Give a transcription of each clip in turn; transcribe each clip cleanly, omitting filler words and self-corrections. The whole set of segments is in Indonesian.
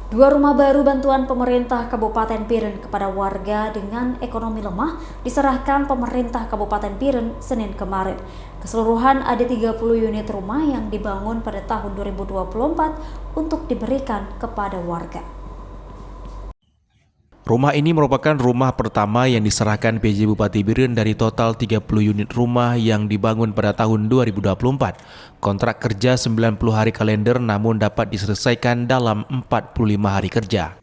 Dua rumah baru bantuan pemerintah Kabupaten Biren kepada warga dengan ekonomi lemah diserahkan pemerintah Kabupaten Biren Senin kemarin. Keseluruhan ada 30 unit rumah yang dibangun pada tahun 2024 untuk diberikan kepada warga. Rumah ini merupakan rumah pertama yang diserahkan PJ Bupati Biren dari total 30 unit rumah yang dibangun pada tahun 2024. Kontrak kerja 90 hari kalender namun dapat diselesaikan dalam 45 hari kerja.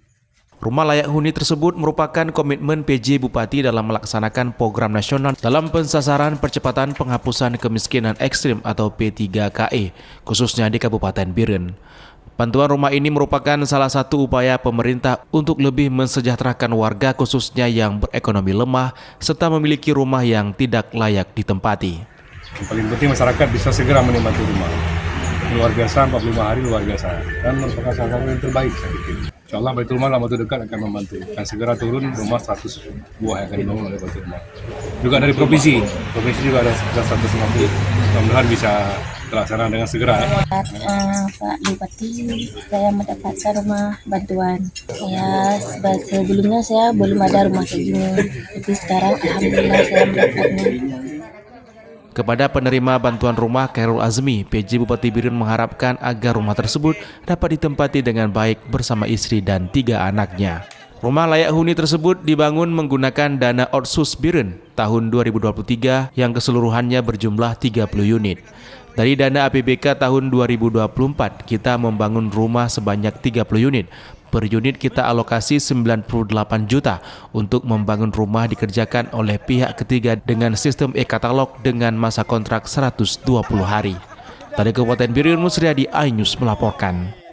Rumah layak huni tersebut merupakan komitmen PJ Bupati dalam melaksanakan program nasional dalam pensasaran percepatan penghapusan kemiskinan ekstrim atau P3KE, khususnya di Kabupaten Biren. Bantuan rumah ini merupakan salah satu upaya pemerintah untuk lebih mensejahterakan warga khususnya yang berekonomi lemah serta memiliki rumah yang tidak layak ditempati. Yang paling penting masyarakat bisa segera menikmati rumah. Luar biasa 45 hari luar biasa dan merupakan salah satu yang terbaik saya pikir. Insyaallah Baitul Mal dalam waktu dekat akan membantu dan segera turun rumah 100 buah yang akan dibangun oleh Baitul Mal. Juga dari provinsi juga ada sekitar 150. Mudah-mudahan bisa terlaksana dengan segera. Pak Bupati, saya mendapatkan rumah bantuan. Ya, sebelumnya saya belum ada rumah kayak gini, tapi sekarang alhamdulillah saya mendapatnya. Kepada penerima bantuan rumah Khairul Azmi, PJ Bupati Biren mengharapkan agar rumah tersebut dapat ditempati dengan baik bersama istri dan 3 anaknya. Rumah layak huni tersebut dibangun menggunakan dana Otsus Biren tahun 2023 yang keseluruhannya berjumlah 30 unit. Dari dana APBK tahun 2024, kita membangun rumah sebanyak 30 unit. Per unit kita alokasi 98 juta untuk membangun rumah dikerjakan oleh pihak ketiga dengan sistem e-katalog dengan masa kontrak 120 hari. Dari Kabupaten Biren, Musriadi, iNews melaporkan.